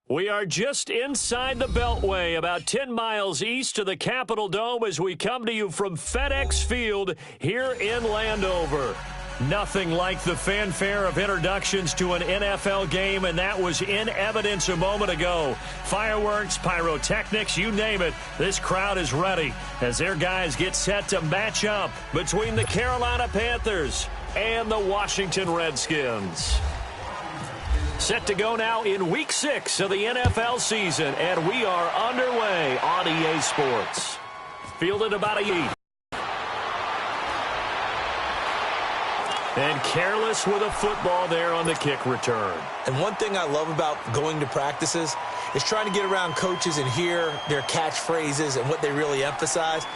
We are just inside the Beltway, about 10 miles east of the Capitol Dome as we come to you from FedEx Field here in Landover. Nothing like the fanfare of introductions to an NFL game, and that was in evidence a moment ago. Fireworks, pyrotechnics, you name it, this crowd is ready as their guys get set to match up between the Carolina Panthers and the Washington Redskins. Set to go now in Week 6 of the NFL season, and we are underway on EA Sports. Fielded about a yeet. And careless with a football there on the kick return. And one thing I love about going to practices is trying to get around coaches and hear their catchphrases and what they really emphasize.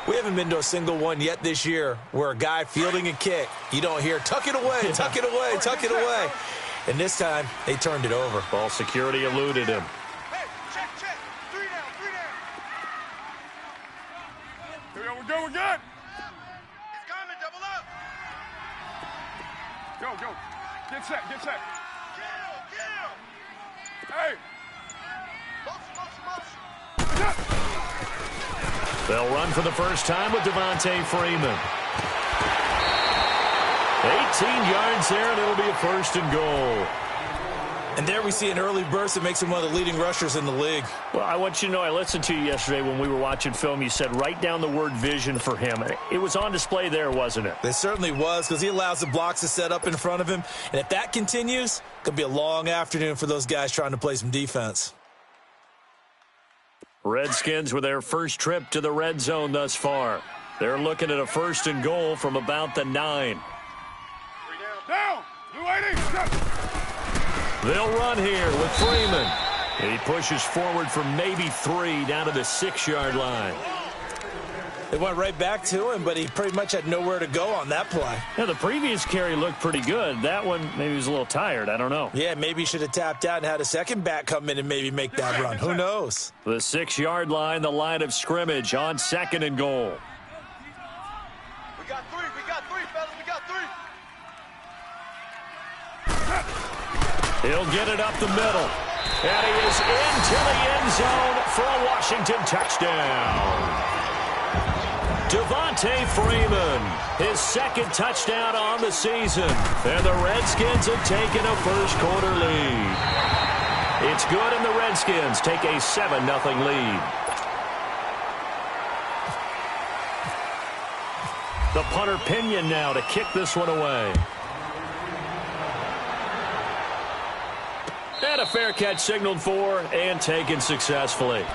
We haven't been to a single one yet this year where a guy fielding a kick, you don't hear, tuck it away, tuck it away, tuck it away. And this time, they turned it over. Ball security eluded him. Hey, check. 3 down. Here we go, we're good. It's coming, double up. Go. Get set. Kill. Hey. Motion. They'll run for the first time with Devontae Freeman. 18 yards there, and it'll be a 1st and goal. And there we see an early burst that makes him one of the leading rushers in the league. Well, I want you to know, I listened to you yesterday when we were watching film. You said write down the word vision for him. It was on display there, wasn't it? It certainly was, because he allows the blocks to set up in front of him. And if that continues, it could be a long afternoon for those guys trying to play some defense. Redskins with their first trip to the red zone thus far. They're looking at a 1st and goal from about the 9. Down. Blue 80. They'll run here with Freeman. He pushes forward for maybe 3 down to the 6-yard line. They went right back to him, but he pretty much had nowhere to go on that play. Yeah, the previous carry looked pretty good. That one, maybe he was a little tired. I don't know. Yeah, maybe he should have tapped out and had a second back come in and maybe make that run. Who knows? The 6-yard line, the line of scrimmage on 2nd and goal. We got three, fellas. We got 3. He'll get it up the middle. And he is into the end zone for a Washington touchdown. Devontae Freeman, his 2nd touchdown on the season. And the Redskins have taken a first-quarter lead. It's good, and the Redskins take a 7-0 lead. The punter Pinion now to kick this one away. And a fair catch signaled for and taken successfully.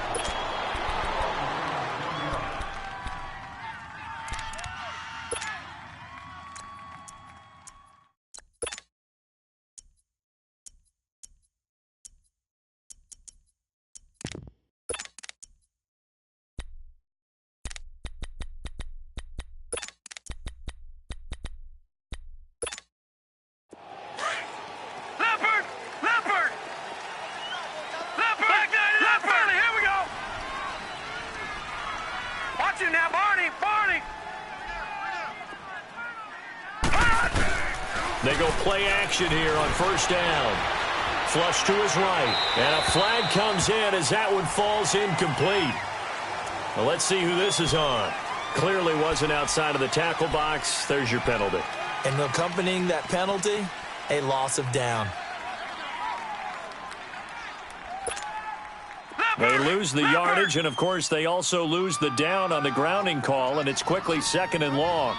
They go play action here on 1st down. Flush to his right. And a flag comes in as that one falls incomplete. Well, let's see who this is on. Clearly wasn't outside of the tackle box. There's your penalty. And accompanying that penalty, a loss of down. They lose the yardage, and, of course, they also lose the down on the grounding call, and it's quickly 2nd and long.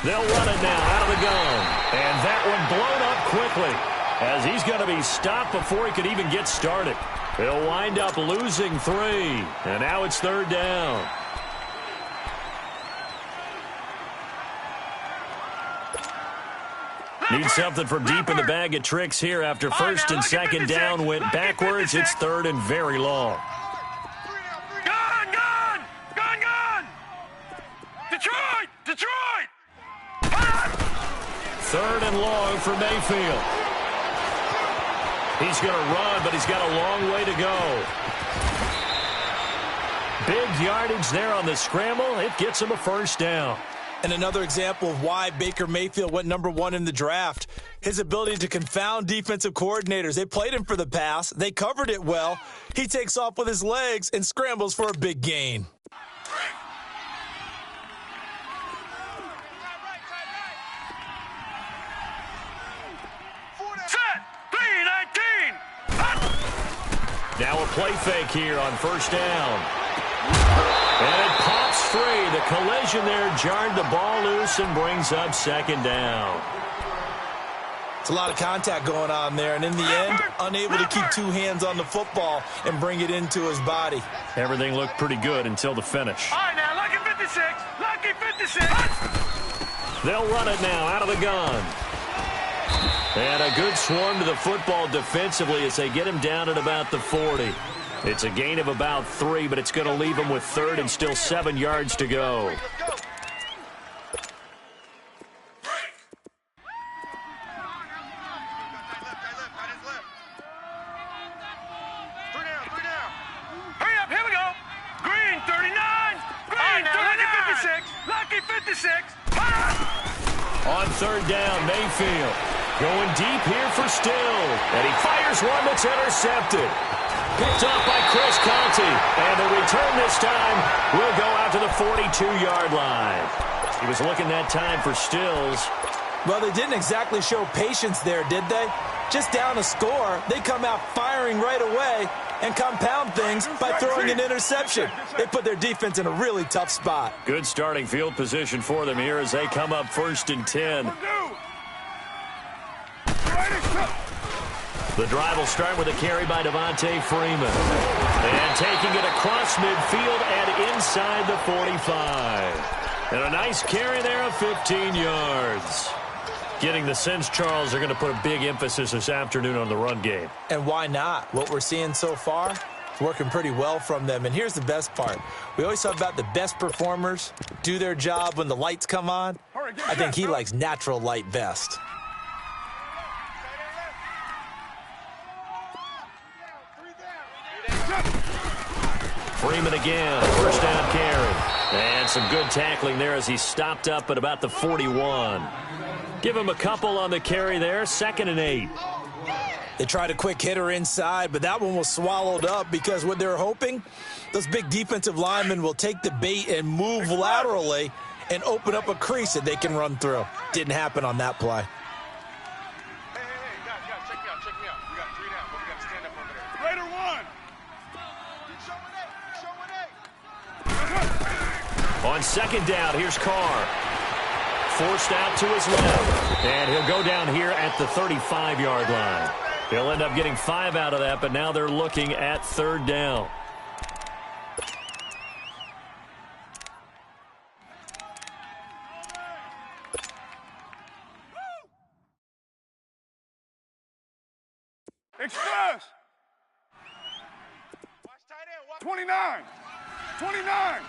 They'll run it now out of the gun. And that one blown up quickly as he's going to be stopped before he could even get started. He'll wind up losing 3. And now it's 3rd down. Need something from deep in the bag of tricks here after 1st and 2nd down went backwards. It's 3rd and very long. Detroit! 3rd and long for Mayfield. He's going to run, but he's got a long way to go. Big yardage there on the scramble. It gets him a 1st down. And another example of why Baker Mayfield went #1 in the draft. His ability to confound defensive coordinators. They played him for the pass. They covered it well. He takes off with his legs and scrambles for a big gain. Set! 3-19! Now a play fake here on first down. And it pops free. The collision there jarred the ball loose and brings up second down. It's a lot of contact going on there, and in the end, unable to keep two hands on the football and bring it into his body. Everything looked pretty good until the finish. All right, now, lucky 56. Lucky 56. They'll run it now out of the gun. And a good swarm to the football defensively as they get him down at about the 40. It's a gain of about 3, but it's going to leave him with third and still 7 yards to go. Hurry up, here we go. Green 39. Green 56. Lucky 56. On third down, Mayfield going deep here for Still. And he fires one that's intercepted. Picked off by Chris Conti. And the return this time will go out to the 42-yard line. He was looking that time for Stills. Well, they didn't exactly show patience there, did they? Just down a score, they come out firing right away and compound things by throwing an interception. They put their defense in a really tough spot. Good starting field position for them here as they come up 1st and 10. The drive will start with a carry by Devontae Freeman. And taking it across midfield and inside the 45. And a nice carry there of 15 yards. Getting the sense, Charles, they're going to put a big emphasis this afternoon on the run game. And why not? What we're seeing so far is working pretty well from them. And here's the best part. We always talk about the best performers do their job when the lights come on. I think he likes natural light best. Freeman again, first down carry. And some good tackling there as he stopped up at about the 41. Give him a couple on the carry there, 2nd and 8. They tried a quick hitter inside, but that one was swallowed up because what they're hoping, those big defensive linemen will take the bait and move laterally and open up a crease that they can run through. Didn't happen on that play. Hey, guys, check me out. We got 3 down, but we got to stand up over there. Raider 1. On 2nd down, here's Carr. Forced out to his left. And he'll go down here at the 35-yard line. He'll end up getting 5 out of that, but now they're looking at 3rd down. Express. 29. 29.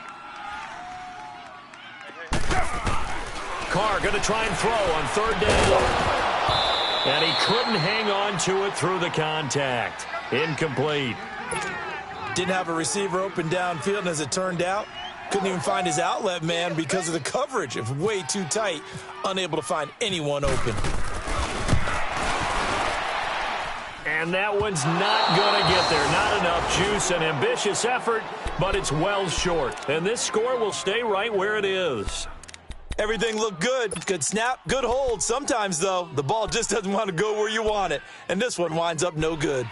Carr going to try and throw on 3rd down. And he couldn't hang on to it through the contact. Incomplete. Didn't have a receiver open downfield, and as it turned out, couldn't even find his outlet man because of the coverage. It was way too tight, unable to find anyone open. And that one's not going to get there. Not enough juice. An ambitious effort, but it's well short. And this score will stay right where it is. Everything looked good. Good snap, good hold. Sometimes, though, the ball just doesn't want to go where you want it. And this one winds up no good.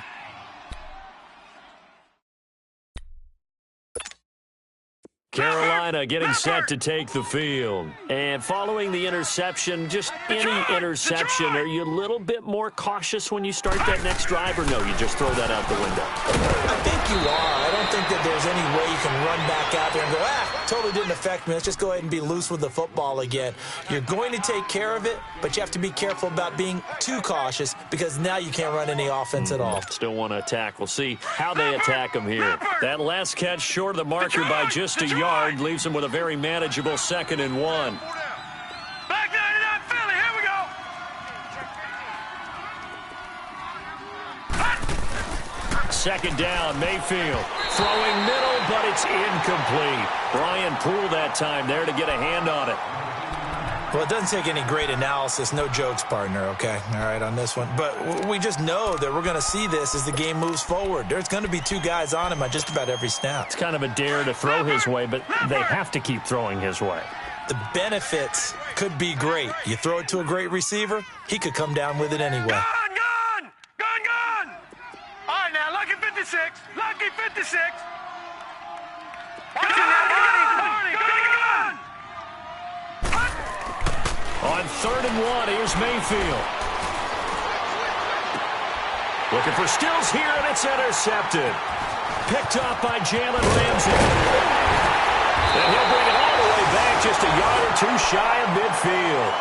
Carolina getting set to take the field. And following the interception, just any interception, are you a little bit more cautious when you start that next drive, or no, you just throw that out the window? I think you are. I don't think that there's any way you can run back out there and go, totally didn't affect me. Let's just go ahead and be loose with the football again. You're going to take care of it, but you have to be careful about being too cautious because now you can't run any offense at all. Still want to attack. We'll see how they attack them here. That last catch short of the marker by just a yard leaves him with a very manageable 2nd and 1. Back 99 Philly, here we go. 2nd down, Mayfield. Throwing middle, but it's incomplete. Brian Poole that time there to get a hand on it. Well, it doesn't take any great analysis. No jokes, partner, okay? All right, on this one. But we just know that we're going to see this as the game moves forward. There's going to be two guys on him on just about every snap. It's kind of a dare to throw his way, but they have to keep throwing his way. The benefits could be great. You throw it to a great receiver, he could come down with it anyway. Gun! All right, now, lucky 56. Lucky 56. Gun! On 3rd and 1, here's Mayfield. Looking for Stills here, and it's intercepted. Picked off by Jalen Ramsey. And he'll bring it all the way back, just a yard or two shy of midfield.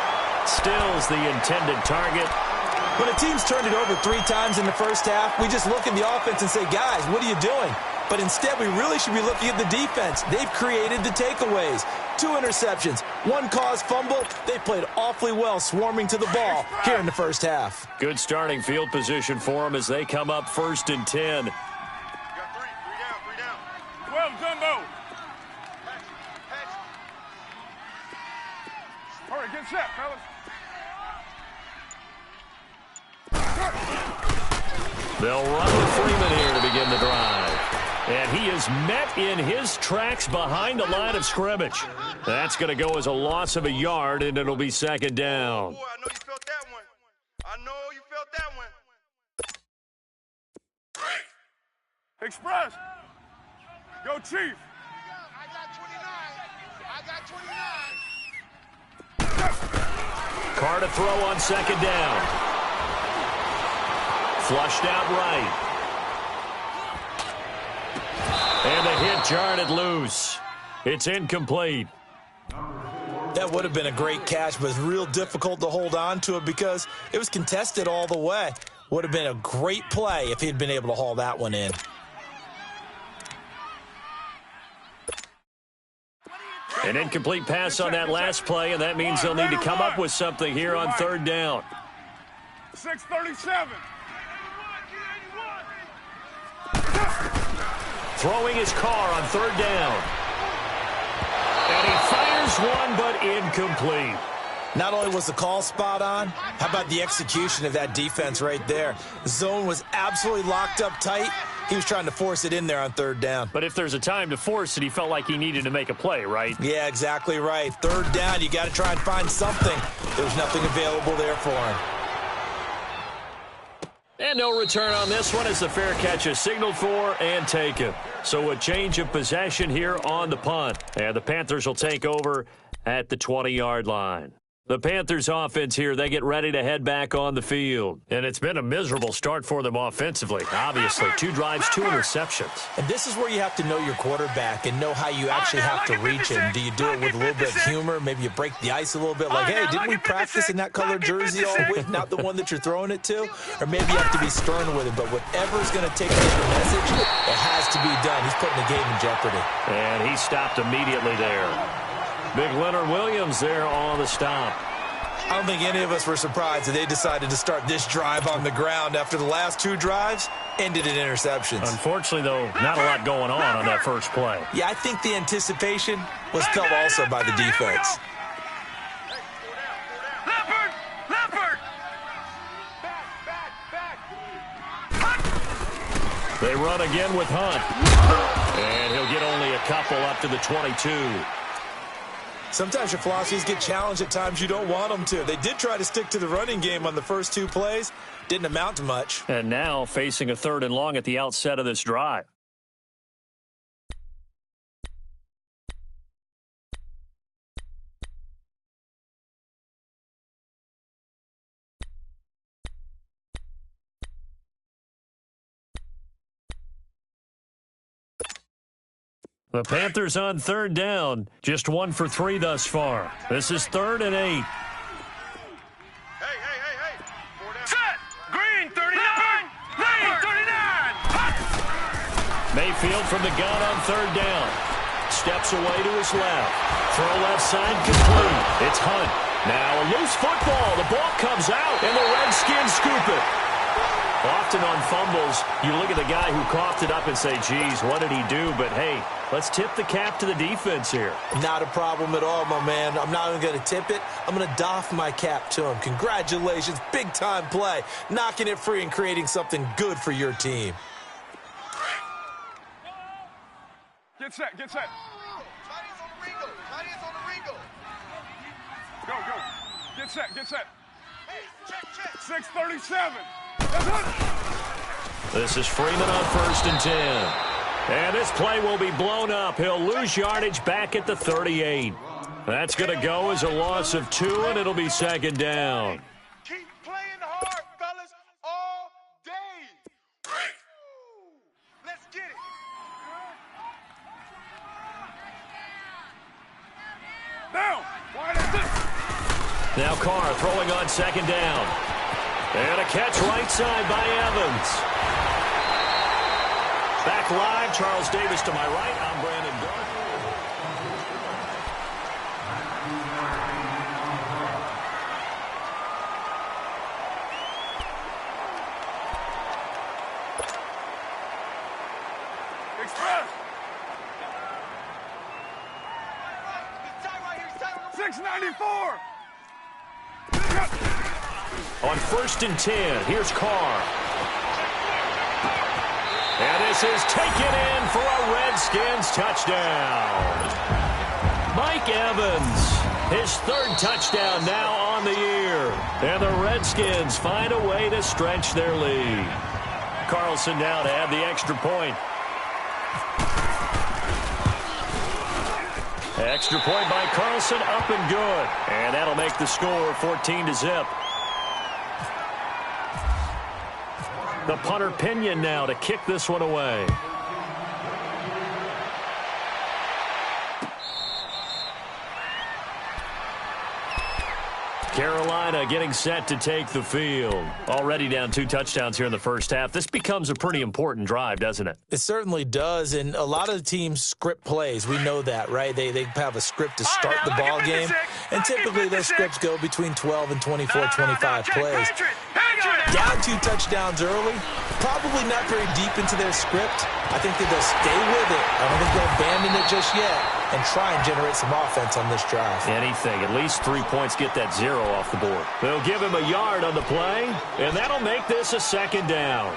Stills the intended target. When a team's turned it over 3 times in the first half, we just look at the offense and say, guys, what are you doing? But instead, we really should be looking at the defense. They've created the takeaways. 2 interceptions, 1 caused fumble. They played awfully well swarming to the ball here in the first half. Good starting field position for them as they come up 1st and 10. You got 3 down. 12 jumbo. All right, get set, fellas. They'll run with Freeman here to begin the drive. And he is met in his tracks behind the line of scrimmage. That's going to go as a loss of a yard, and it'll be 2nd down. Boy, I know you felt that one. I know you felt that one. Express. Go, Chief. I got 29. Carr to throw on 2nd down. Flushed out right. And the hit jarred it loose. It's incomplete. That would have been a great catch, but it's real difficult to hold on to it because it was contested all the way. Would have been a great play if he'd been able to haul that one in. An incomplete pass on that last play, and that means they'll need to come up with something here on 3rd down. 637. Throwing his Carr on 3rd down. And he fires one, but incomplete. Not only was the call spot on, how about the execution of that defense right there? The zone was absolutely locked up tight. He was trying to force it in there on 3rd down. But if there's a time to force it, he felt like he needed to make a play, right? Yeah, exactly right. 3rd down, you got to try and find something. There's nothing available there for him. And no return on this one as the fair catch is signaled for and taken. So a change of possession here on the punt. And the Panthers will take over at the 20-yard line. The Panthers offense here, they get ready to head back on the field. And it's been a miserable start for them offensively. Obviously, 2 drives, 2 interceptions. And this is where you have to know your quarterback and know how you actually have to reach him. Do you do it with a little bit of humor? Maybe you break the ice a little bit like, hey, didn't we practice in that colored jersey all week, not the one that you're throwing it to? Or maybe you have to be stern with it. But whatever's going to take away the message, it has to be done. He's putting the game in jeopardy. And he stopped immediately there. Big Leonard Williams there on the stop. I don't think any of us were surprised that they decided to start this drive on the ground after the last 2 drives ended in interceptions. Unfortunately, though, not a lot going on that first play. Yeah, I think the anticipation was felt also by the defense. Leopard! They run again with Hunt. And he'll get only a couple up to the 22. Sometimes your philosophies get challenged at times you don't want them to. They did try to stick to the running game on the first 2 plays. Didn't amount to much. And now facing a 3rd and long at the outset of this drive. The Panthers on 3rd down. Just 1 for 3 thus far. This is 3rd and 8. Hey. Set! Green 39! Green 39! Mayfield from the gun on 3rd down. Steps away to his left. Throw left side complete. It's Hunt. Now a loose football. The ball comes out, and the Redskins scoop it. Often on fumbles, you look at the guy who coughed it up and say, geez, what did he do? But, hey, let's tip the cap to the defense here. Not a problem at all, my man. I'm not even going to tip it. I'm going to doff my cap to him. Congratulations. Big-time play. Knocking it free and creating something good for your team. Get set, get set. Chinese on the Ringo. Chinese on the Ringo. Go, go. Get set, get set. Hey, check. 6:37. That's it. This is Freeman on 1st and 10. And this play will be blown up. He'll lose yardage back at the 38. That's going to go as a loss of 2, and it'll be 2nd down. Keep playing hard, fellas, all day. Let's get it. Down. Wide out. Now Carr throwing on 2nd down. And a catch right side by Evans. Back live, Charles Davis to my right. I'm Brandon Garth. Express. He's tight right here. He's tight on the 694. On 1st and 10, here's Carr. And this is taken in for a Redskins touchdown. Mike Evans, his 3rd touchdown now on the year. And the Redskins find a way to stretch their lead. Carlson now to add the extra point. Extra point by Carlson, up and good. And that'll make the score 14-0. The punter Pinion now to kick this one away. Carolina getting set to take the field. Already down 2 touchdowns here in the first half. This becomes a pretty important drive, doesn't it? It certainly does, and a lot of the teams script plays. We know that, right? They have a script to start the ball game, and typically those scripts go between 12 and 24, 25 plays. Down 2 touchdowns early, probably not very deep into their script. I think that they'll stay with it. I don't think they'll abandon it just yet and try and generate some offense on this drive. Anything. At least 3 points, get that 0 off the board. They'll give him a yard on the play, and that'll make this a 2nd down.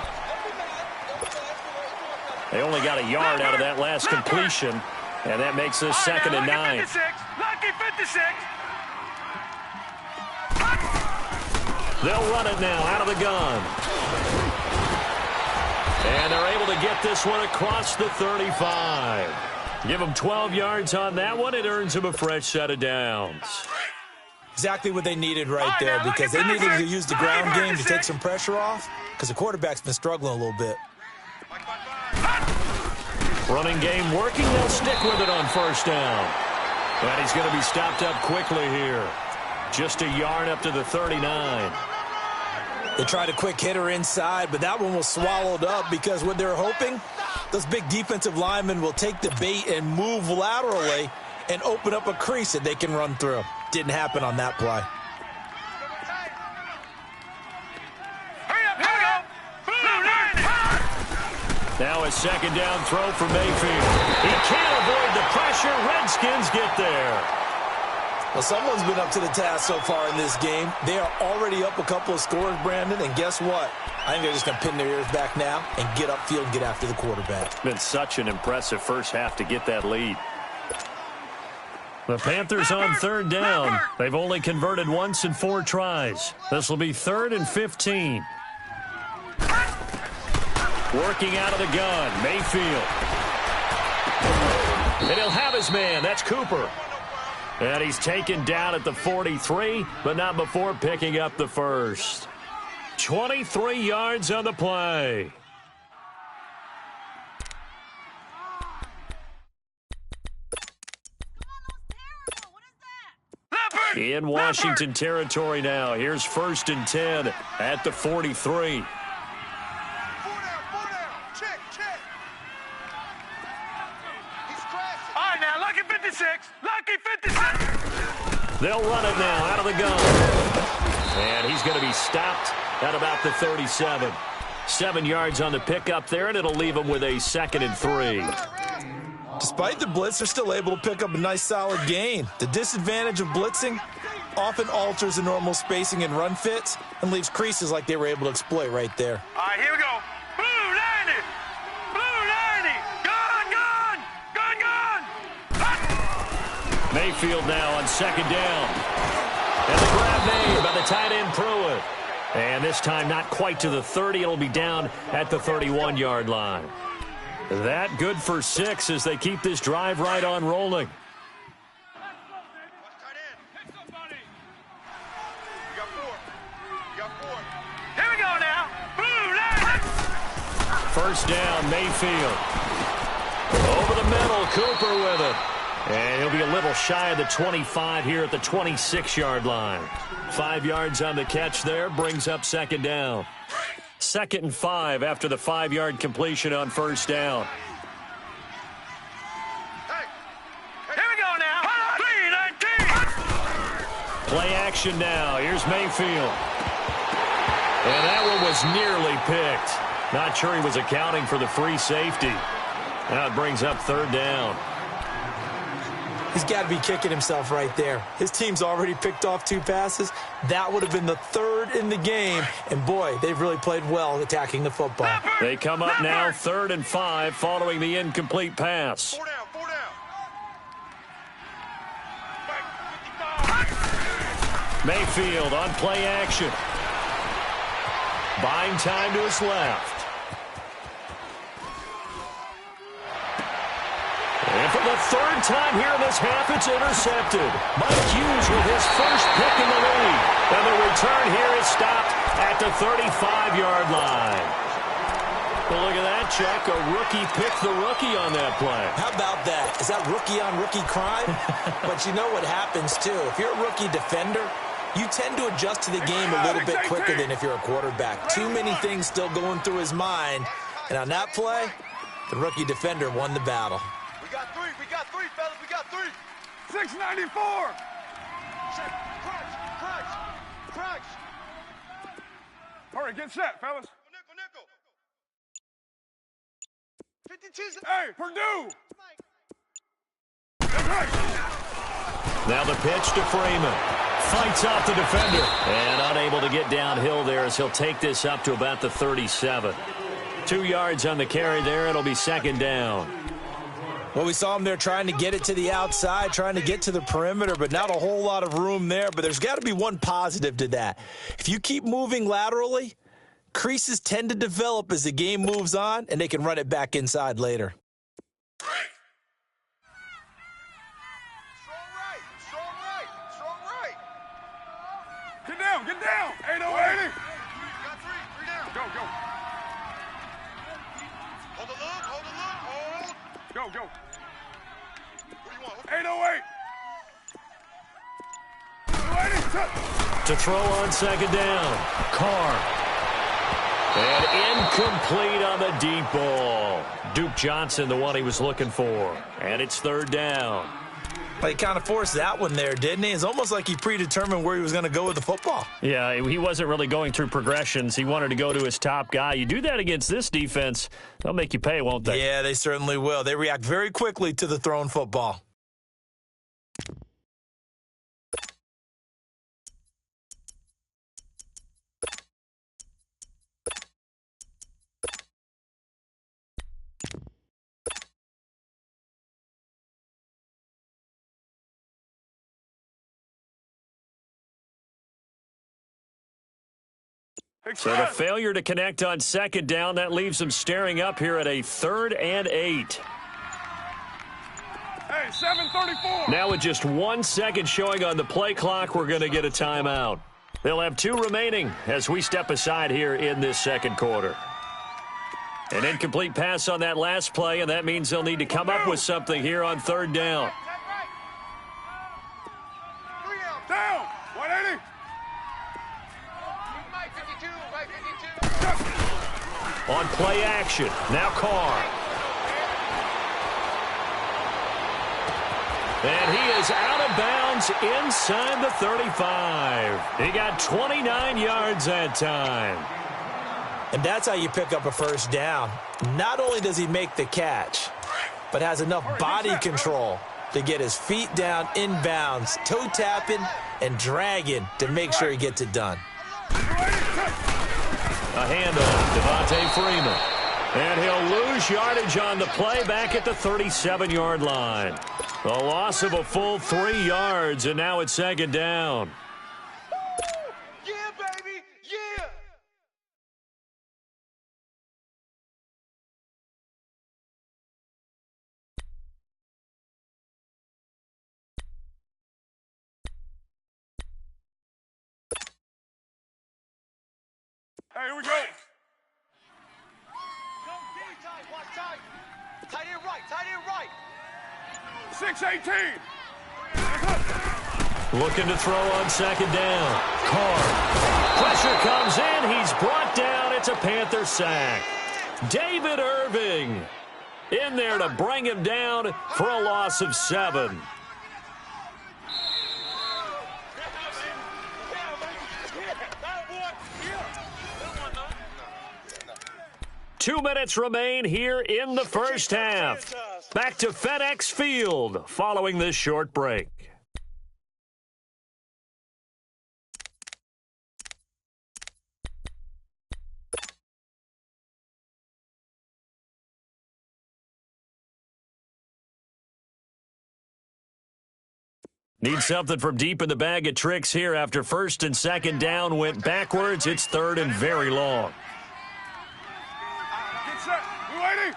They only got a yard out of that last completion, and that makes this 2nd and 9. Lucky 56. They'll run it now out of the gun. And they're able to get this one across the 35. Give them 12 yards on that one. It earns them a fresh set of downs. Exactly what they needed right there, because they needed to use the ground game to take some pressure off, because the quarterback's been struggling a little bit. Running game working. They'll stick with it on 1st down. And he's going to be stopped up quickly here. Just a yard up to the 39. They tried a quick hitter inside, but that one was swallowed up because what they're hoping, those big defensive linemen will take the bait and move laterally and open up a crease that they can run through. Didn't happen on that play. Hurry up, here we go. Now a 2nd down throw for Mayfield. He can't avoid the pressure. Redskins get there. Well, someone's been up to the task so far in this game. They are already up a couple of scores, Brandon, and guess what? I think they're just going to pin their ears back now and get upfield and get after the quarterback. It's been such an impressive first half to get that lead. The Panthers on 3rd down. They've only converted once in 4 tries. This will be 3rd and 15. Working out of the gun, Mayfield. And he'll have his man. That's Cooper. And he's taken down at the 43, but not before picking up the first. 23 yards on the play. In Washington territory now. Here's 1st and 10 at the 43. 4 down. Check. He's crashing. All right, now, lucky 56. Lucky 56. They'll run it now out of the gun. And he's going to be stopped at about the 37. 7 yards on the pickup there, and it'll leave them with a 2nd and 3. Despite the blitz, they're still able to pick up a nice, solid gain. The disadvantage of blitzing often alters the normal spacing and run fits and leaves creases like they were able to exploit right there. All right, here we go. Blue 90. Blue 90. Gun, gun. Gun, gun. Ah! Mayfield now on 2nd down. And the grab made by the tight end Pruitt. And this time not quite to the 30. It'll be down at the 31-yard line. That good for 6 as they keep this drive right on rolling. Here we go now. Blue 90. First down, Mayfield. Over the middle, Cooper with it. And he'll be a little shy of the 25 here at the 26-yard line. 5 yards on the catch there, brings up 2nd down. 2nd and 5 after the 5-yard completion on first down. Here we go now. 3-19. Play action now. Here's Mayfield. And that one was nearly picked. Not sure he was accounting for the free safety. Now it brings up 3rd down. He's got to be kicking himself right there. His team's already picked off 2 passes. That would have been the 3rd in the game. And, boy, they've really played well attacking the football. They come up now 3rd and 5 following the incomplete pass. 4 down, 4 down. Mayfield on play action. Buying time to his left. And for the 3rd time here in this half, it's intercepted. Mike Hughes with his first pick in the league. And the return here is stopped at the 35-yard line. Well, look at that, Chuck. A rookie picked the rookie on that play. How about that? Is that rookie-on-rookie crime? But you know what happens, too. If you're a rookie defender, you tend to adjust to the game a little bit quicker than if you're a quarterback. Too many things still going through his mind. And on that play, the rookie defender won the battle. We got three, fellas, we got 3. 694. Check, crunch. All right, get set, fellas. Nickel. 52. Hey, Purdue. Now the pitch to Freeman. Fights off the defender. And unable to get downhill there as he'll take this up to about the 37. 2 yards on the carry there. It'll be 2nd down. Well, we saw him there trying to get it to the outside, trying to get to the perimeter, but not a whole lot of room there. But there's got to be one positive to that. If you keep moving laterally, creases tend to develop as the game moves on, and they can run it back inside later. Strong right. Get down. 808. Got 3 down. Go. Hold the look. Go. What do you want? 808. To throw on 2nd down. Carr. And incomplete on the deep ball. Duke Johnson, the one he was looking for. And it's 3rd down. Well, he kind of forced that one there, didn't he? It's almost like he predetermined where he was going to go with the football. Yeah, he wasn't really going through progressions. He wanted to go to his top guy. You do that against this defense, they'll make you pay, won't they? Yeah, they certainly will. They react very quickly to the thrown football. So the failure to connect on 2nd down, that leaves them staring up here at a 3rd and 8. Hey, 734. Now with just 1 second showing on the play clock, we're going to get a timeout. They'll have 2 remaining as we step aside here in this 2nd quarter. An incomplete pass on that last play, and that means they'll need to come up with something here on 3rd down. Down. 180. On play action, now Carr. And he is out of bounds inside the 35. He got 29 yards that time. And that's how you pick up a first down. Not only does he make the catch, but has enough body control to get his feet down inbounds, toe tapping and dragging to make sure he gets it done. A handoff, Devontae Freeman. And he'll lose yardage on the play back at the 37-yard line. A loss of a full 3 yards, and now it's second down. Yeah, baby, yeah. Hey, here we go. Watch tight. Tight end right, tight end right. 6-18. Looking to throw on second down. Carr. Pressure comes in. He's brought down. It's a Panther sack. David Irving in there to bring him down for a loss of 7. 2 minutes remain here in the first half. Back to FedEx Field following this short break. Need something from deep in the bag of tricks here after first and second down went backwards. It's third and very long. Get set. We waiting.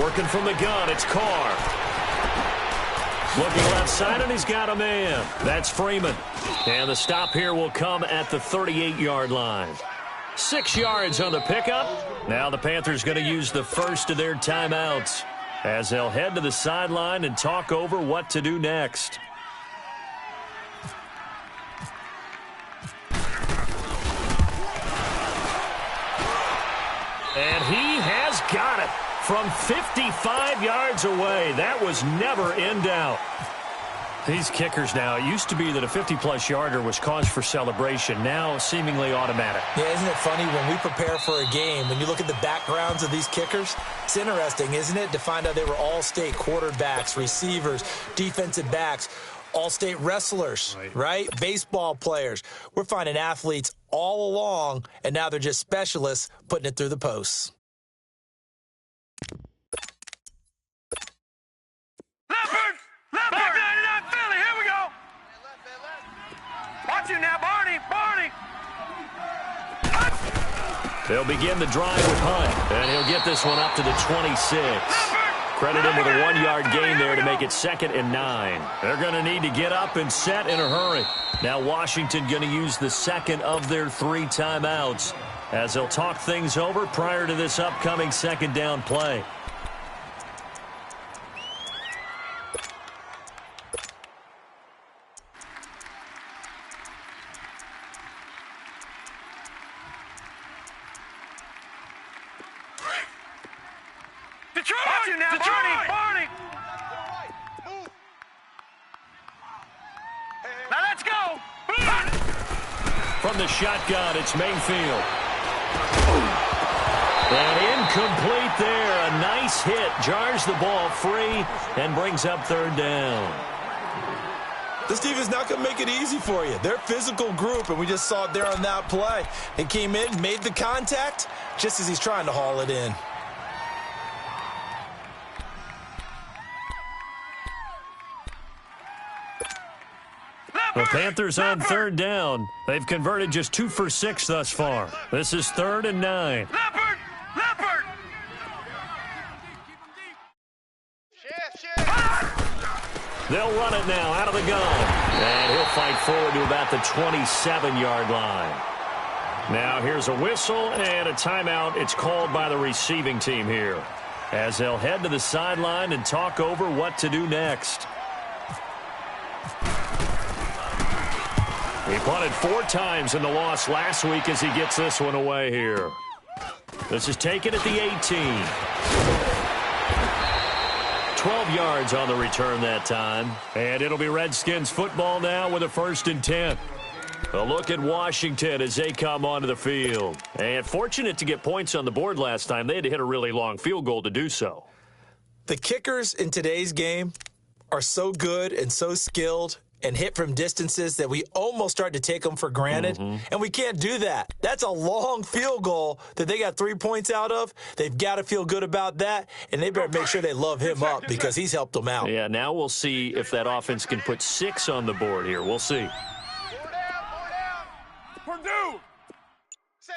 Working from the gun, it's Carr. Looking left side, and he's got a man. That's Freeman. And the stop here will come at the 38-yard line. 6 yards on the pickup. Now the Panthers going to use the first of their timeouts as they'll head to the sideline and talk over what to do next. And he has got it from 55 yards away. That was never in doubt. These kickers now, it used to be that a 50-plus yarder was cause for celebration. Now seemingly automatic. Yeah, isn't it funny when we prepare for a game, when you look at the backgrounds of these kickers, it's interesting, isn't it, to find out they were all-state quarterbacks, receivers, defensive backs, all-state wrestlers, right? Baseball players. We're finding athletes all along, and now they're just specialists putting it through the posts. Leopard! Back 99 Philly, here we go! Watch you now, Barney! Barney! They'll begin the drive with Hunt, and he'll get this one up to the 26. Credit him with a 1-yard gain there to make it 2nd and 9. They're going to need to get up and set in a hurry. Now Washington going to use the second of their 3 timeouts as they'll talk things over prior to this upcoming second down play. Detroit! Watch you now, Detroit! Barney! Now let's go! From the shotgun, it's Mayfield. And incomplete there. A nice hit. Jars the ball free and brings up 3rd down. This team is not going to make it easy for you. They're a physical group, and we just saw it there on that play. He came in, made the contact, just as he's trying to haul it in. The Panthers on 3rd down. They've converted just 2 for 6 thus far. This is 3rd and 9. Leopard! Leopard! They'll run it now out of the gun. And he'll fight forward to about the 27-yard line. Now here's a whistle and a timeout. It's called by the receiving team here as they'll head to the sideline and talk over what to do next. He punted 4 times in the loss last week as he gets this one away here. This is taken at the 18. 12 yards on the return that time. And it'll be Redskins football now with a 1st and 10. A look at Washington as they come onto the field. And fortunate to get points on the board last time. They had to hit a really long field goal to do so. The kickers in today's game are so good and so skilled and hit from distances that we almost start to take them for granted, and we can't do that. That's a long field goal that they got 3 points out of. They've got to feel good about that, and they better make sure they love him up because he's helped them out. Yeah, now we'll see if that offense can put 6 on the board here. We'll see. Purdue! Safe.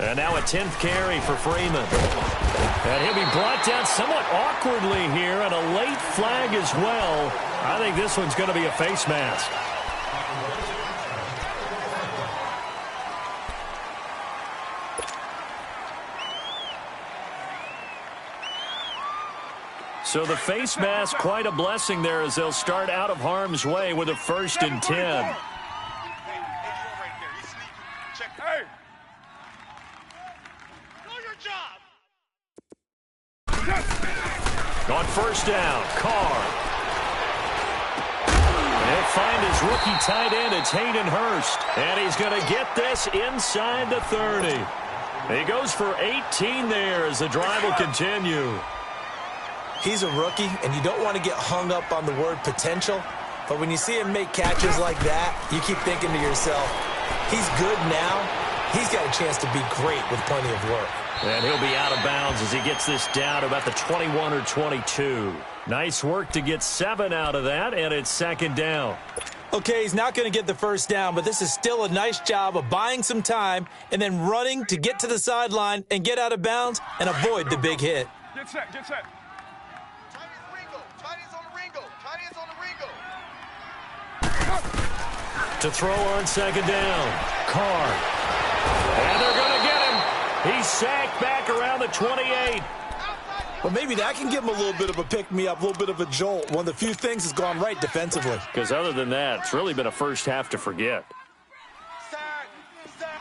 And now a 10th carry for Freeman. And he'll be brought down somewhat awkwardly here, and a late flag as well. I think this one's going to be a face mask. So the face mask, quite a blessing there as they'll start out of harm's way with a 1st and 10. Hey! Do your job! On 1st down, Carr. And he'll find his rookie tight end. It's Hayden Hurst. And he's going to get this inside the 30. He goes for 18 there as the drive will continue. He's a rookie, and you don't want to get hung up on the word potential, but when you see him make catches like that, you keep thinking to yourself, he's good now. He's got a chance to be great with plenty of work. And he'll be out of bounds as he gets this down to about the 21 or 22. Nice work to get 7 out of that, and it's 2nd down. Okay, he's not going to get the 1st down, but this is still a nice job of buying some time and then running to get to the sideline and get out of bounds and avoid the big hit. Get set. To throw on 2nd down, Carr. And they're going to get him. He's sacked back around the 28. Well, maybe that can give him a little bit of a pick-me-up, a little bit of a jolt. One of the few things has gone right defensively. Because other than that, it's really been a first half to forget.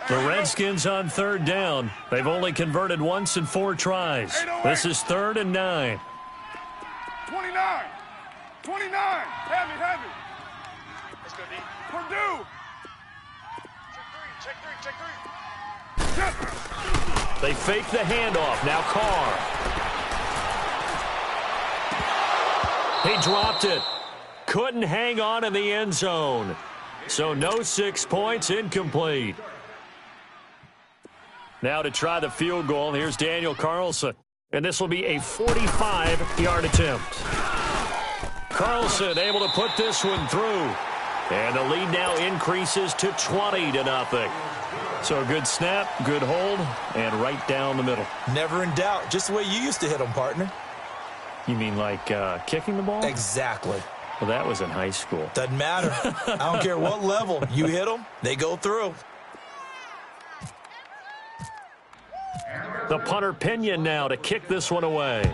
The Redskins on 3rd down. They've only converted once in 4 tries. This is 3rd and 9. 29. Heavy. Let's go, D. Purdue. Check three. They fake the handoff. Now Carr. He dropped it. Couldn't hang on in the end zone. So no 6 points, incomplete. Now to try the field goal, here's Daniel Carlson. And this will be a 45-yard attempt. Carlson able to put this one through. And the lead now increases to 20-0. So a good snap, good hold, and right down the middle. Never in doubt. Just the way you used to hit them, partner. You mean like kicking the ball? Exactly. Well, that was in high school. Doesn't matter. I don't care what level. You hit them, they go through. The punter Pinion now to kick this one away.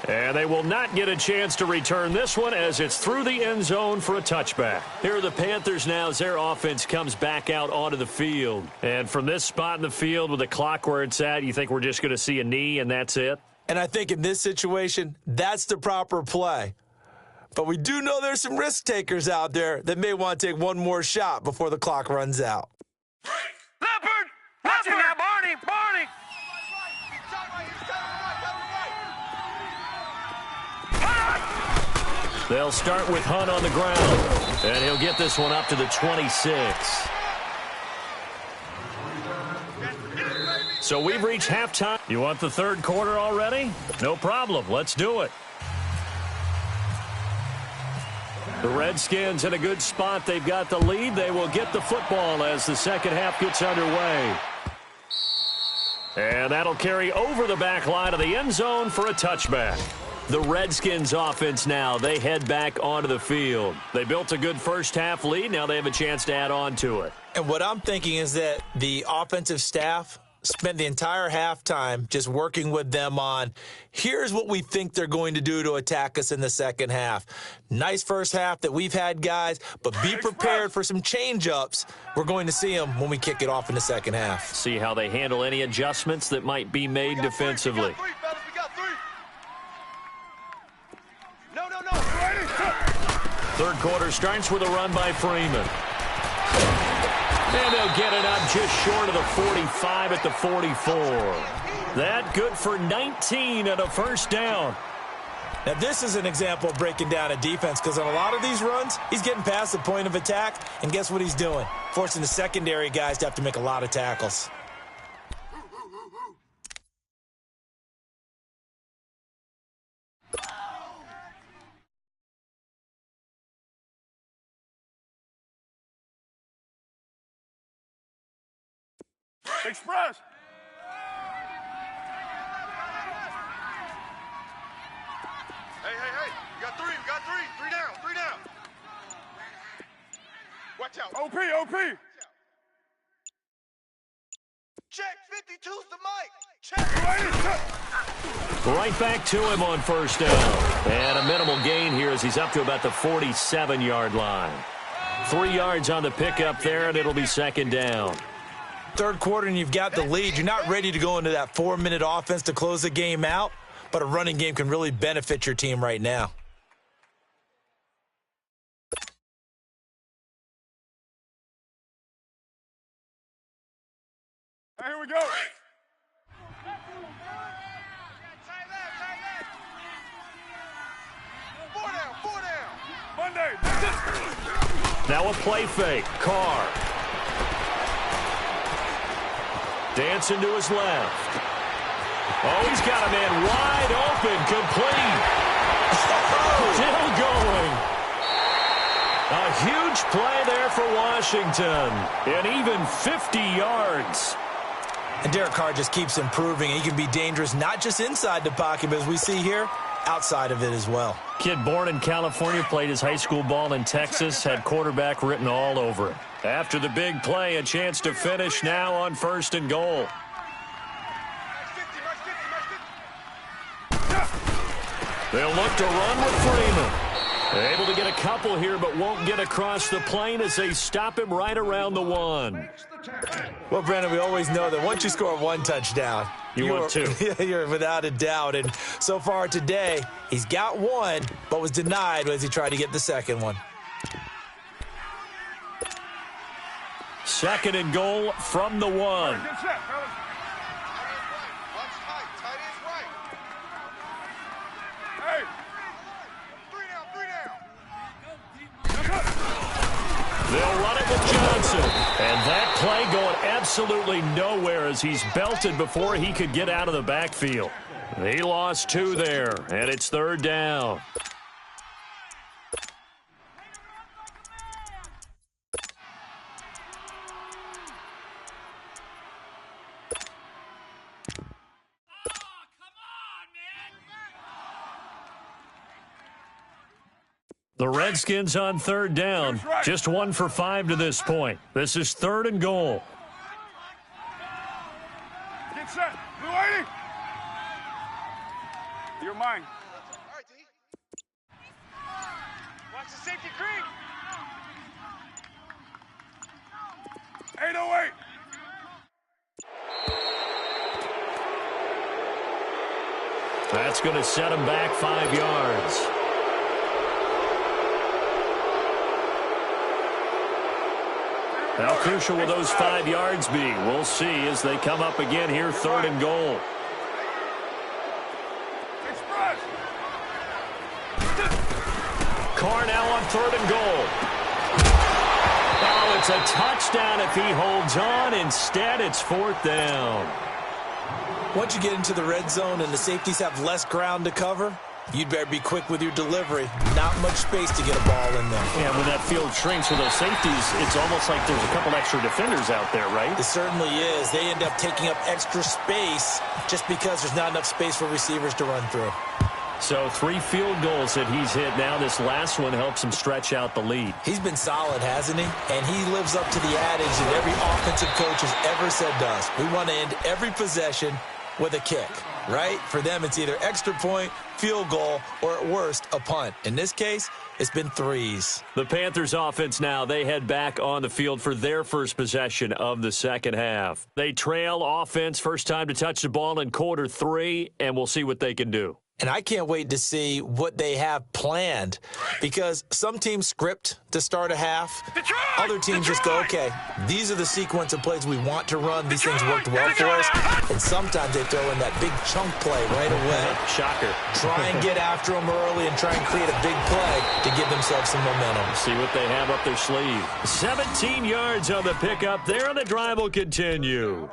And they will not get a chance to return this one as it's through the end zone for a touchback. Here are the Panthers now as their offense comes back out onto the field. And from this spot in the field with the clock where it's at, you think we're just going to see a knee and that's it? And I think in this situation, that's the proper play. But we do know there's some risk takers out there that may want to take one more shot before the clock runs out. Leopard! Watch it now, Barney! They'll start with Hunt on the ground. And he'll get this one up to the 26. So we've reached halftime. You want the 3rd quarter already? No problem. Let's do it. The Redskins in a good spot. They've got the lead. They will get the football as the 2nd half gets underway. And that'll carry over the back line of the end zone for a touchback. The Redskins offense now, they head back onto the field. They built a good first half lead. Now they have a chance to add on to it. And what I'm thinking is that the offensive staff spent the entire halftime just working with them on, here's what we think they're going to do to attack us in the second half. Nice first half that we've had, guys, but be prepared for some change-ups. We're going to see them when we kick it off in the second half. See how they handle any adjustments that might be made defensively. We got three. No. Third quarter starts with a run by Freeman. And they'll get it up just short of the 45 at the 44. That good for 19 and a first down. Now, this is an example of breaking down a defense because on a lot of these runs, he's getting past the point of attack, and guess what he's doing? Forcing the secondary guys to have to make a lot of tackles. Express. Hey. We got three. Three down. Watch out. OP. Check. 52's the mic. Check. Right back to him on first down. And a minimal gain here as he's up to about the 47-yard line. 3 yards on the pickup there, and it'll be second down. Third quarter and you've got the lead. You're not ready to go into that 4-minute offense to close the game out, but a running game can really benefit your team right now. Here we go. Four down. Monday. Now a play fake. Carr. Dancing to his left. Oh, he's got a man wide open. Complete. Still going. A huge play there for Washington. And even 50 yards. And Derek Carr just keeps improving. He can be dangerous not just inside the pocket, but as we see here, outside of it as well. Kid born in California, played his high school ball in Texas, had quarterback written all over it. After the big play, a chance to finish now on first and goal. They'll look to run with Freeman. Able to get a couple here, but won't get across the plane as they stop him right around the 1. Well, Brandon, we always know that once you score 1 touchdown, you want 2. You're without a doubt. And so far today, he's got 1, but was denied as he tried to get the second one. Second and goal from the 1. They'll run it with Johnson. And that play going absolutely nowhere as he's belted before he could get out of the backfield. He lost 2 there, and it's third down. The Redskins on third down. Just 1 for 5 to this point. This is third and goal. Get set. Blue 80. You're mine. All right, D. Watch the safety creep. 808. That's going to set him back 5 yards. How crucial will those 5 yards be? We'll see as they come up again here, third and goal. Express. Carr now on third and goal. Oh, it's a touchdown if he holds on. Instead, it's fourth down. Once you get into the red zone and the safeties have less ground to cover, you'd better be quick with your delivery. Not much space to get a ball in there. Yeah, when that field shrinks with those safeties, it's almost like there's a couple extra defenders out there, right? It certainly is. They end up taking up extra space just because there's not enough space for receivers to run through. So 3 field goals that he's hit now. This last one helps him stretch out the lead. He's been solid, hasn't he? And he lives up to the adage that every offensive coach has ever said to us. We want to end every possession with a kick, right? For them, it's either extra point, field goal, or at worst, a punt. In this case, it's been 3s. The Panthers offense now, they head back on the field for their first possession of the second half. They trail offense, first time to touch the ball in quarter 3, and we'll see what they can do. And I can't wait to see what they have planned, because some teams script to start a half. Other teams just go, okay, these are the sequence of plays we want to run. These things worked well for us. And sometimes they throw in that big chunk play right away. Shocker. Try and get after them early and try and create a big play to give themselves some momentum. See what they have up their sleeve. 17 yards on the pickup there, and the drive will continue.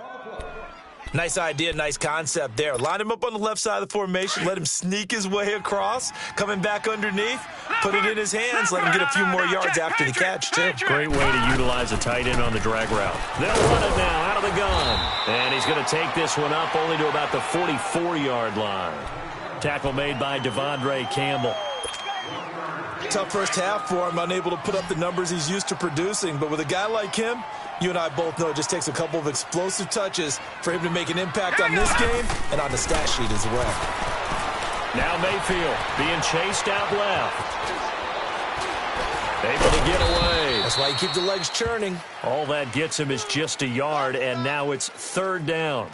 Nice idea, nice concept there. Line him up on the left side of the formation. Let him sneak his way across. Coming back underneath. Put it in his hands. Let him get a few more yards after the catch, too. Great way to utilize a tight end on the drag route. They'll run it now out of the gun. And he's going to take this one up only to about the 44-yard line. Tackle made by Devondre Campbell. Tough first half for him, unable to put up the numbers he's used to producing. But with a guy like him, you and I both know it just takes a couple of explosive touches for him to make an impact on this game and on the stat sheet as well. Now Mayfield being chased out left. Able to get away. That's why you keep the legs churning. All that gets him is just a yard, and now it's 3rd down.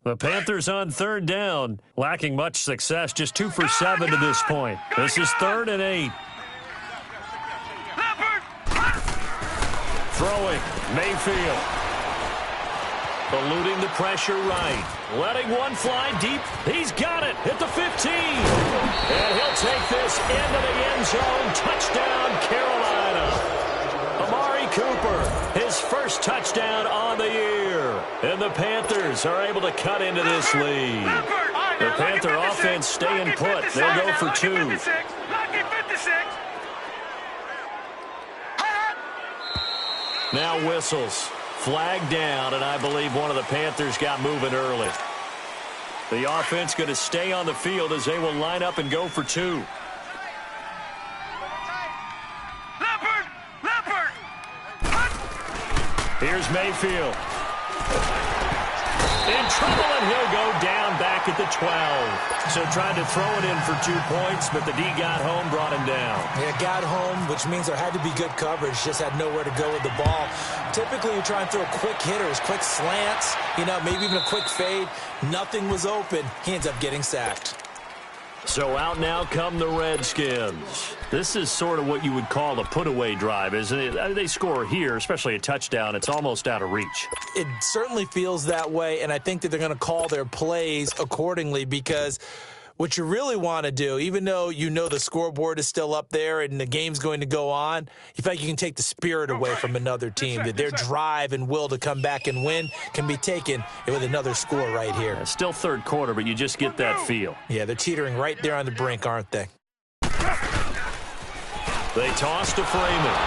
The Panthers on 3rd down, lacking much success, just 2 for 7 to this point. This is 3rd and 8. Throwing, Mayfield. Eluding the pressure right. Letting one fly deep. He's got it at the 15. And he'll take this into the end zone. Touchdown, Carolina. Amari Cooper, his first touchdown on the year. And the Panthers are able to cut into this lead. The Panther offense staying put. They'll go for 2. Now whistles. Flag down, and I believe one of the Panthers got moving early. The offense going to stay on the field as they will line up and go for 2. Here's Mayfield. In trouble, and he'll go down back at the 12. So tried to throw it in for 2 points, but the D got home, brought him down. Yeah, got home, which means there had to be good coverage. Just had nowhere to go with the ball. Typically, you try and throw quick hitters, quick slants, maybe even a quick fade. Nothing was open. He ends up getting sacked. So out now come the Redskins. This is sort of what you would call a put-away drive, isn't it? They score here, especially a touchdown. It's almost out of reach. It certainly feels that way, and I think that they're going to call their plays accordingly, because what you really want to do, even though you know the scoreboard is still up there and the game's going to go on, you feel like you can take the spirit away from another team, that their drive and will to come back and win can be taken with another score right here. Yeah, still 3rd quarter, but you just get that feel. Yeah, they're teetering right there on the brink, aren't they? They toss to Freeman.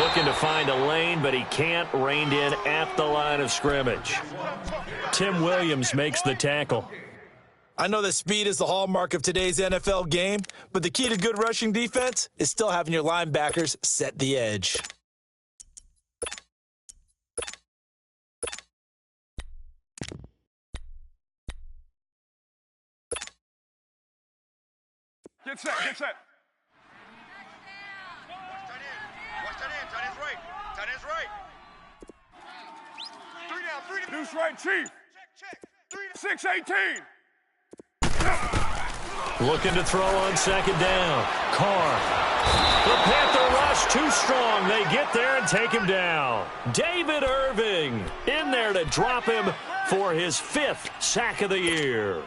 Looking to find a lane, but he can't. Reined in at the line of scrimmage. Tim Williams makes the tackle. I know that speed is the hallmark of today's NFL game, but the key to good rushing defense is still having your linebackers set the edge. Get set, get set. Watch that in, tight end's right. Tight end's right. 3 down, 3 down. Deuce right, Chief. Check. 6-18. Looking to throw on 2nd down. Carr. The Panther rush too strong. They get there and take him down. David Irving in there to drop him for his 5th sack of the year. Boom!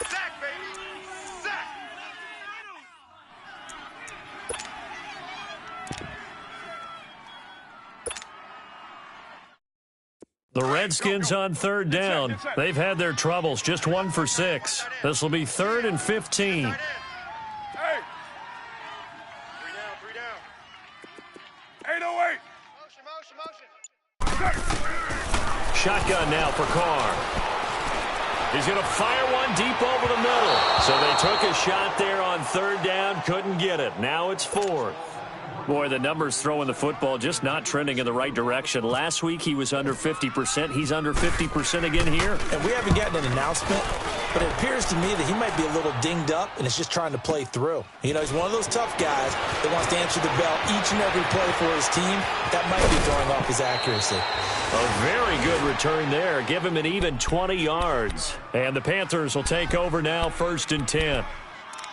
Sack, baby. Sack. The Redskins on third down. They've had their troubles, just 1 for 6. This will be 3rd and 15. Hey! 3 down. 808. Motion. Shotgun now for Carr. He's going to fire one deep over the middle. So they took a shot there on 3rd down, couldn't get it. Now it's 4th. Boy, the numbers throwing the football just not trending in the right direction. Last week he was under 50%. He's under 50% again here. And we haven't gotten an announcement, but it appears to me that he might be a little dinged up and is just trying to play through. You know, he's one of those tough guys that wants to answer the bell each and every play for his team. That might be throwing off his accuracy. A very good return there. Give him an even 20 yards. And the Panthers will take over now, 1st and 10.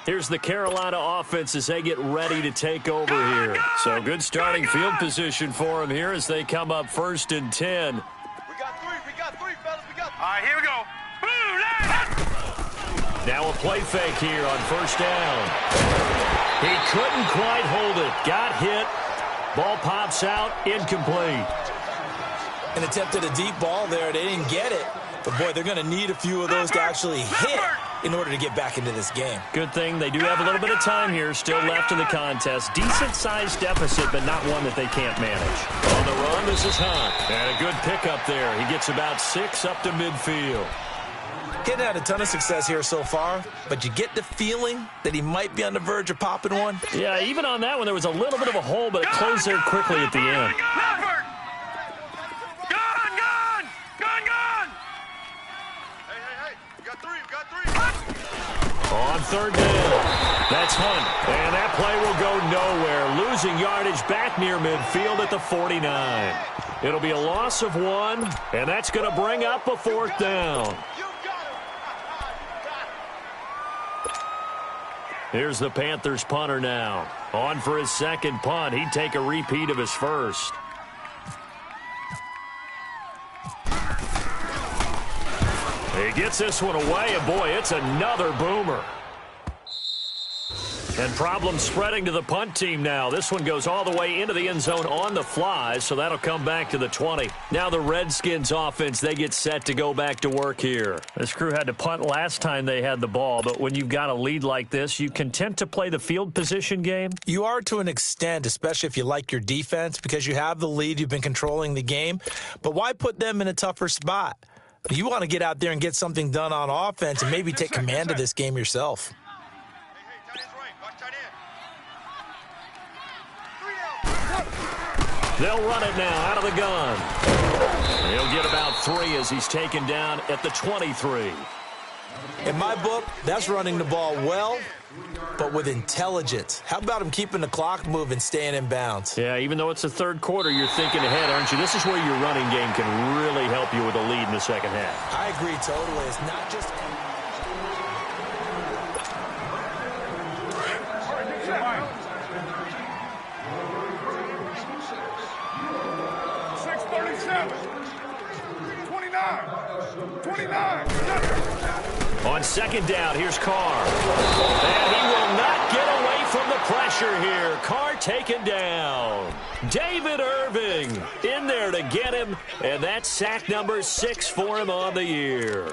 Here's the Carolina offense as they get ready to take over here. So good starting field position for them here as they come up 1st and 10. We got three, fellas. All right, here we go. Blue line. Now a play fake here on 1st down. He couldn't quite hold it. Got hit. Ball pops out. Incomplete. And attempted a deep ball there. They didn't get it. But, boy, they're going to need a few of those to actually hit in order to get back into this game. Good thing they do have a little bit of time here still left in the contest. Decent-sized deficit, but not one that they can't manage. On the run, this is Hunt. And a good pickup there. He gets about 6 up to midfield. Getting had a ton of success here so far, but you get the feeling that he might be on the verge of popping one. Yeah, even on that one, there was a little bit of a hole, but it closed there quickly at the end. Leopard. Gun. Hey. We got three. On 3rd down, that's Hunt. And that play will go nowhere. Losing yardage back near midfield at the 49. It'll be a loss of 1, and that's going to bring up a 4th down. You got him. Here's the Panthers punter now. On for his 2nd punt. He'd take a repeat of his 1st. He gets this one away, and boy, it's another boomer. And problems spreading to the punt team now. This one goes all the way into the end zone on the fly, so that'll come back to the 20. Now the Redskins offense, they get set to go back to work here. This crew had to punt last time they had the ball, but when you've got a lead like this, you content to play the field position game? You are to an extent, especially if you like your defense, because you have the lead, you've been controlling the game. But why put them in a tougher spot? You want to get out there and get something done on offense and maybe take command of this game yourself. Hey, tight end's right. Watch tight end. 3 down. They'll run it now out of the gun. He'll get about 3 as he's taken down at the 23. In my book, that's running the ball well, but with intelligence. How about him keeping the clock moving, staying in bounds? Yeah, even though it's the 3rd quarter, you're thinking ahead, aren't you? This is where your running game can really help you with a lead in the 2nd half. I agree totally. It's not just... On 2nd down, here's Carr. And he will not get away from the pressure here. Carr taken down. David Irving in there to get him, and that's sack number 6 for him on the year.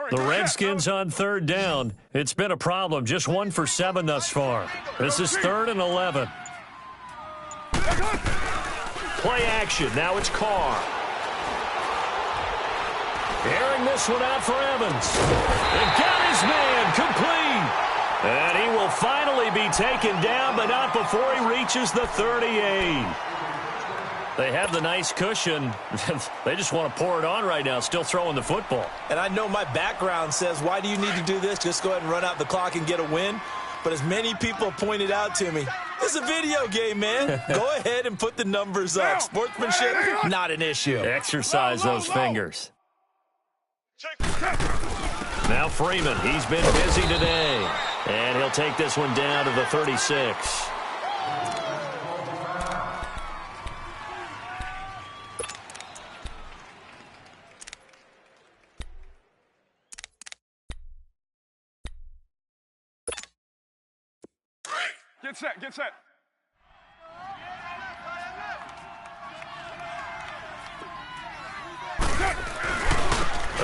The Redskins on 3rd down. It's been a problem. Just 1 for 7 thus far. This is 3rd and 11. Play action. Now it's Carr. Airing this one out for Evans. And got his man complete. And he will finally be taken down, but not before he reaches the 38. They have the nice cushion. They just want to pour it on right now, still throwing the football. And I know my background says, why do you need to do this? Just go ahead and run out the clock and get a win. But as many people pointed out to me, it's a video game, man. Go ahead and put the numbers up. Sportsmanship, not an issue. Exercise those fingers. Now Freeman, he's been busy today. And he'll take this one down to the 36. Get set, get set.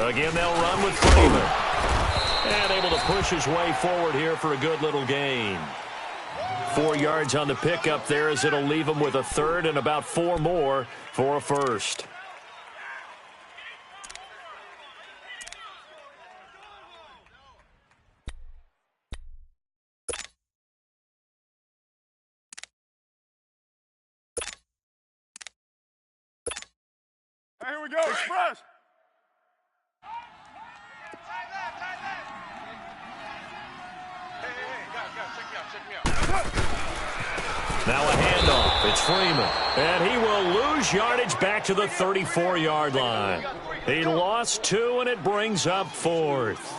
Again, they'll run with Freeman. And able to push his way forward here for a good little gain. 4 yards on the pickup there as it'll leave him with a third and about 4 more for a first. Hey, here we go, express. Now a handoff. It's Freeman. And he will lose yardage back to the 34-yard line. He lost 2, and it brings up 4th.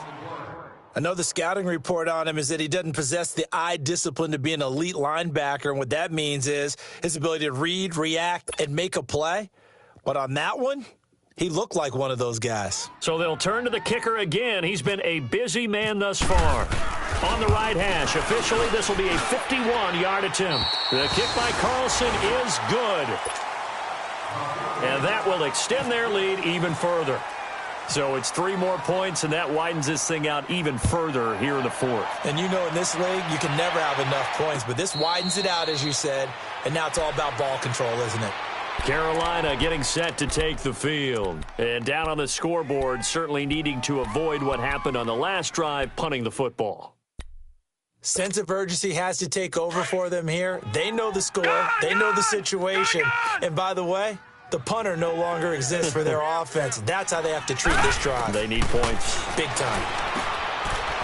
I know the scouting report on him is that he doesn't possess the eye discipline to be an elite linebacker, and what that means is his ability to read, react, and make a play. But on that one, he looked like one of those guys. So they'll turn to the kicker again. He's been a busy man thus far. On the right hash, officially this will be a 51-yard attempt. The kick by Carlson is good. And that will extend their lead even further. So it's 3 more points, and that widens this thing out even further here in the 4th. And you know in this league, you can never have enough points, but this widens it out, as you said, and now it's all about ball control, isn't it? Carolina getting set to take the field. And down on the scoreboard, certainly needing to avoid what happened on the last drive, punting the football. Sense of urgency has to take over for them here. They know the score. They know the situation. And by the way, the punter no longer exists for their offense. That's how they have to treat this drive. They need points. Big time.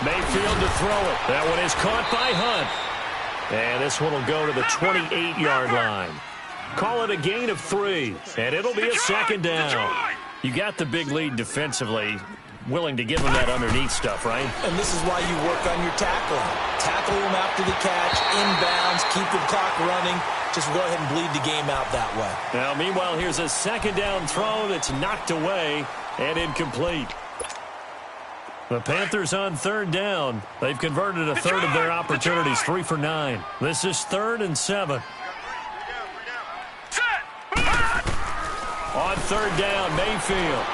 Mayfield to throw it. That one is caught by Hunt. And this one will go to the 28-yard line. Call it a gain of 3, and it'll be a second down. You got the big lead defensively, willing to give them that underneath stuff, right? And this is why you work on your tackling. Tackle them after the catch, inbounds, keep the clock running. Just go ahead and bleed the game out that way. Now, meanwhile, here's a second down throw that's knocked away and incomplete. The Panthers on 3rd down. They've converted a third of their opportunities, 3 for 9. This is 3rd and 7. On 3rd down, Mayfield.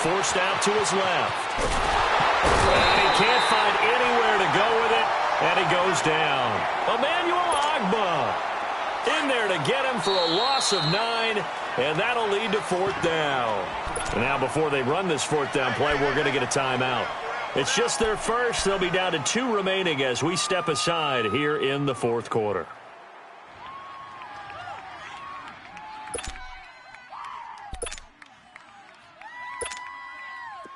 Forced out to his left. And he can't find anywhere to go with it, and he goes down. Emmanuel Ogbah in there to get him for a loss of 9, and that'll lead to 4th down. And now before they run this 4th down play, we're going to get a timeout. It's just their first. They'll be down to 2 remaining as we step aside here in the 4th quarter.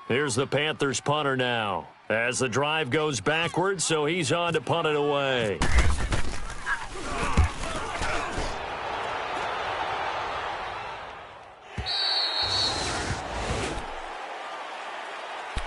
Here's the Panthers punter now as the drive goes backwards, so he's on to punt it away.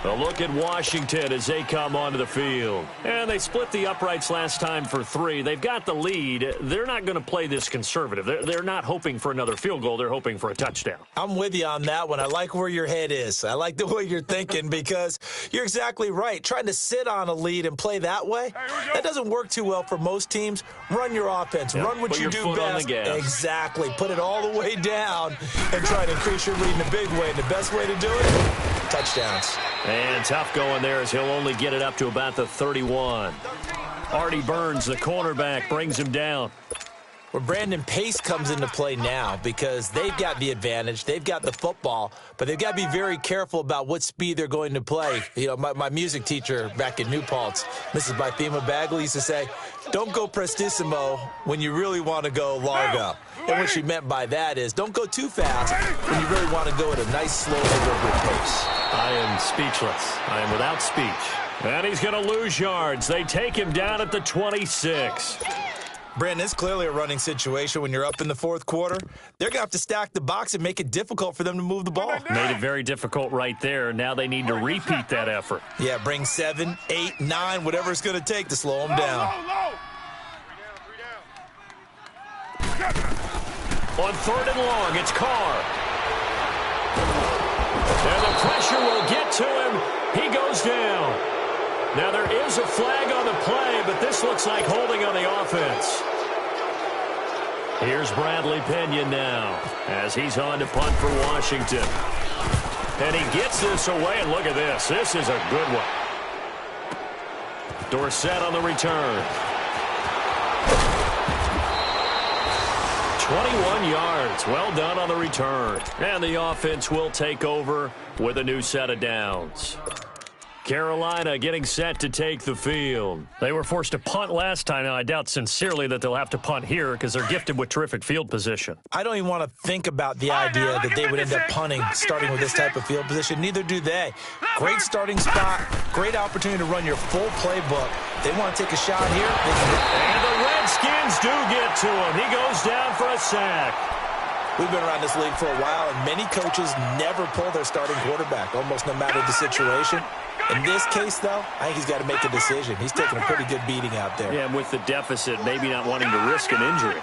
A look at Washington as they come onto the field. And they split the uprights last time for 3. They've got the lead. They're not going to play this conservative. They're not hoping for another field goal. They're hoping for a touchdown. I'm with you on that one. I like where your head is. I like the way you're thinking because you're exactly right. Trying to sit on a lead and play that way, that doesn't work too well for most teams. Run your offense. Yep. Run what Put you your do foot best. on the gas. Exactly. Put it all the way down and try to increase your lead in a big way. And the best way to do it, touchdowns. And tough going there as he'll only get it up to about the 31. Artie Burns, the cornerback, brings him down. Where Brandon Pace comes into play now because they've got the advantage. They've got the football, but they've got to be very careful about what speed they're going to play. You know, my music teacher back in New Paltz, Mrs. Bythema Bagley, used to say, don't go prestissimo when you really want to go largo. And what she meant by that is don't go too fast when you really want to go at a nice, slow, deliberate pace. I am speechless. I am without speech. And he's going to lose yards. They take him down at the 26. Brandon, it's clearly a running situation when you're up in the 4th quarter. They're going to have to stack the box and make it difficult for them to move the ball. Made it very difficult right there. Now they need to repeat that effort. Yeah, bring 7, 8, 9, whatever it's going to take to slow them down. On 3rd and long, it's Carr. And the pressure will get to him. He goes down. Now, there is a flag on the play, but this looks like holding on the offense. Here's Bradley Pinion now as he's on to punt for Washington. And he gets this away, and look at this. This is a good one. Dorsett on the return. 21 yards. Well done on the return. And the offense will take over with a new set of downs. Carolina getting set to take the field. They were forced to punt last time. Now, I doubt sincerely that they'll have to punt here because they're gifted with terrific field position. I don't even want to think about the idea that they would end up punting starting with this type of field position. Neither do they. Great starting spot, great opportunity to run your full playbook. They want to take a shot here. And the Redskins do get to him. He goes down for a sack. We've been around this league for a while, and many coaches never pull their starting quarterback, almost no matter the situation. In this case, though, I think he's got to make a decision. He's taking a pretty good beating out there. Yeah, and with the deficit, maybe not wanting to risk an injury.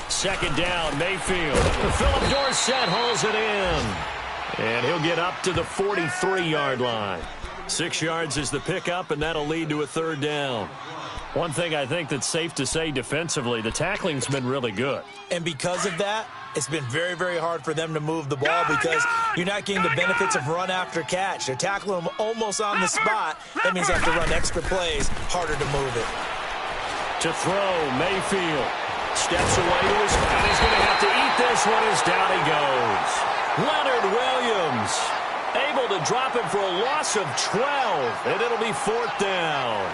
Second down, Mayfield. Philip Dorsett hauls it in. And he'll get up to the 43-yard line. 6 yards is the pickup, and that'll lead to a third down. One thing I think that's safe to say defensively, the tackling's been really good. And because of that, it's been very, very hard for them to move the ball because you're not getting the benefits of run after catch. They're tackling them almost on the spot. That means they have to run extra plays, harder to move it. To throw, Mayfield steps away to his, and he's going to have to eat this one as down he goes. Leonard Williams able to drop him for a loss of 12, and it'll be fourth down.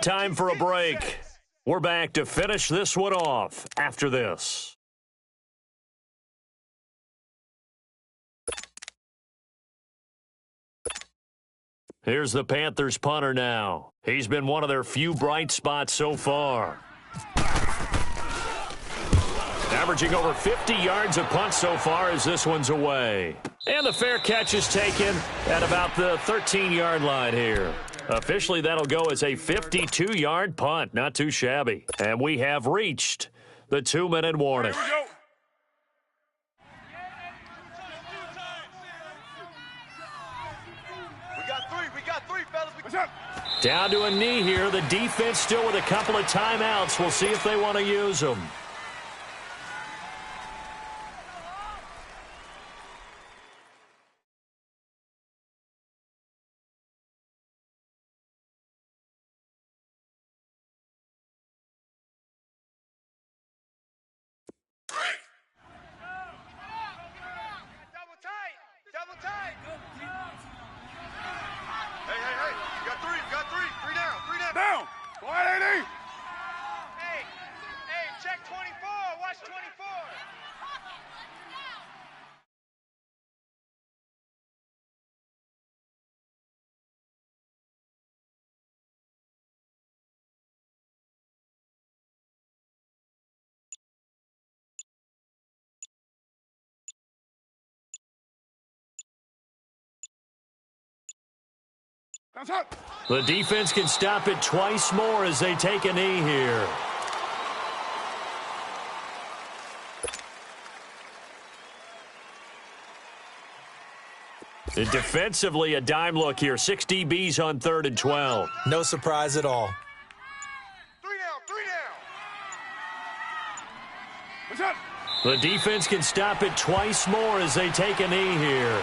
Time for a break. We're back to finish this one off after this. Here's the Panthers punter now. He's been one of their few bright spots so far. Averaging over 50 yards a punt so far as this one's away. And the fair catch is taken at about the 13-yard line here. Officially, that'll go as a 52-yard punt. Not too shabby. And we have reached the 2-minute warning. We got three, fellas. Down to a knee here. The defense still with a couple of timeouts. We'll see if they want to use them. Double tight. Hey. You got three. Three down. Down. Wide 80. Hey, check 24. Watch 24. The defense can stop it twice more as they take a knee here. And defensively, a dime look here. 6 DBs on 3rd and 12. No surprise at all. Three down. The defense can stop it twice more as they take a knee here.